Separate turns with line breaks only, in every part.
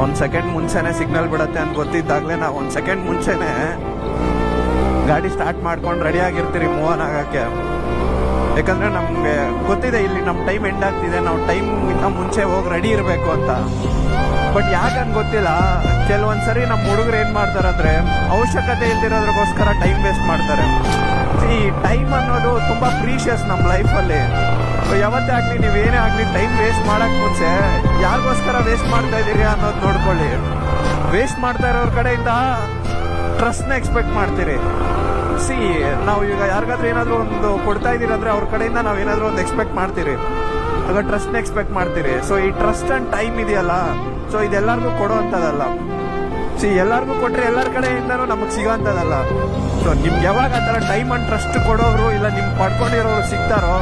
1 second ಮುಂಚೆನೆ signal ಬಿಡುತ್ತೆ ಅಂತ ಗೊತ್ತಿದ್ದಾಗಲೇ ನಾವು 1 ಸೆಕೆಂಡ್ ಮುಂಚೆನೆ ಗಾಡಿ ಸ್ಟಾರ್ಟ್ ಮಾಡ್ಕೊಂಡು ರೆಡಿ ಆಗಿರ್ತೀರಿ ಮೂವ್ ಆನ್ ಆಗೋಕ್ಕೆ. ಯಾಕಂದರೆ ನಮಗೆ ಗೊತ್ತಿದೆ ಇಲ್ಲಿ ನಮ್ಮ ಟೈಮ್ ಎಂಡ್ ಆಗ್ತಿದೆ, ನಾವು ಟೈಮ್ ಇಂದ ಮುಂಚೆ ಹೋಗಿ ರೆಡಿ ಇರಬೇಕು ಅಂತ. ಬಟ್ ಯಾಕಂತ ಗೊತ್ತಿಲ್ಲ, ಕೆಲವೊಂದ್ಸರಿ ನಮ್ಮ ಹುಡುಗರು ಏನು ಮಾಡ್ತಾರೆ ಅಂದರೆ ಅವಶ್ಯಕತೆ ಇಲ್ದಿರೋದ್ರಗೋಸ್ಕರ ಟೈಮ್ ವೇಸ್ಟ್ ಮಾಡ್ತಾರೆ. ಈ ಟೈಮ್ ಅನ್ನೋದು ತುಂಬ ಪ್ರೀಷಿಯಸ್ ನಮ್ಮ ಲೈಫಲ್ಲಿ. ಯಾವತ್ತೇ ಆಗಲಿ ನೀವೇನೇ ಆಗಲಿ ಟೈಮ್ ವೇಸ್ಟ್ ಮಾಡೋಕ್ಕೆ ಮುಂಚೆ ಯಾರಿಗೋಸ್ಕರ ವೇಸ್ಟ್ ಮಾಡ್ತಾ ಇದ್ದೀರಿ ಅನ್ನೋದು ನೋಡ್ಕೊಳ್ಳಿ. ವೇಸ್ಟ್ ಮಾಡ್ತಾ ಇರೋರ ಕಡೆಯಿಂದ ಟ್ರಸ್ಟ್ನ ಎಕ್ಸ್ಪೆಕ್ಟ್ ಮಾಡ್ತೀರಿ. ನಾವು ಈಗ ಯಾರಿಗಾದ್ರೂ ಏನಾದರೂ ಒಂದು ಕೊಡ್ತಾ ಇದ್ದೀರಿ ಅಂದರೆ ಅವ್ರ ಕಡೆಯಿಂದ ನಾವು ಏನಾದರೂ ಒಂದು ಎಕ್ಸ್ಪೆಕ್ಟ್ ಮಾಡ್ತೀರಿ, ಆಗ ಟ್ರಸ್ಟ್ನ ಎಕ್ಸ್ಪೆಕ್ಟ್ ಮಾಡ್ತೀರಿ. ಸೊ ಈ ಟ್ರಸ್ಟ್ ಆ್ಯಂಡ್ ಟೈಮ್ ಇದೆಯಲ್ಲ, ಸೊ ಇದೆಲ್ಲರಿಗೂ ಕೊಡೋ ಅಂಥದ್ದಲ್ಲ. ಎಲ್ಲರಿಗೂ ಕೊಟ್ಟರೆ ಎಲ್ಲರ ಕಡೆಯಿಂದನೂ ನಮಗೆ ಸಿಗೋ ಅಂಥದ್ದಲ್ಲ. ಸೊ ನಿಮ್ಗೆ ಯಾವಾಗ ಆ ಥರ ಟೈಮ್ ಆ್ಯಂಡ್ ಟ್ರಸ್ಟ್ ಕೊಡೋರು ಇಲ್ಲ ನಿಮ್ಗೆ ಪಡ್ಕೊಂಡಿರೋರು ಸಿಗ್ತಾರೋ,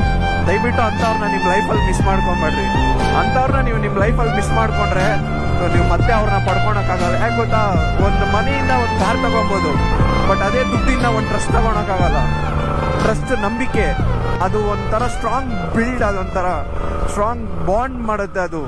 ದಯವಿಟ್ಟು ಅಂಥವ್ರನ್ನ ನಿಮ್ಮ ಲೈಫಲ್ಲಿ ಮಿಸ್ ಮಾಡ್ಕೊಂಬೇಡ್ರಿ. ಅಂಥವ್ರನ್ನ ನೀವು ನಿಮ್ಮ ಲೈಫಲ್ಲಿ ಮಿಸ್ ಮಾಡಿಕೊಂಡ್ರೆ ಸೊ ನೀವು ಮತ್ತೆ ಅವ್ರನ್ನ ಪಡ್ಕೊಳಕ್ಕಾಗಲ್ಲ. ಯಾಕೆ ಗೊತ್ತಾ, ಒಂದು ಮನೆಯಿಂದ ಒಂದು ಕಾರ್ ತಗೊಬೋದು, ಬಟ್ ಅದೇ ದುಡ್ಡಿಂದ ಒಂದು ಟ್ರಸ್ಟ್ ತಗೊಳಕ್ಕಾಗಲ್ಲ. ಟ್ರಸ್ಟ್ ನಂಬಿಕೆ, ಅದು ಒಂಥರ ಸ್ಟ್ರಾಂಗ್ ಬಿಲ್ಡ್, ಅದೊಂಥರ ಸ್ಟ್ರಾಂಗ್ ಬಾಂಡ್ ಮಾಡುತ್ತೆ ಅದು.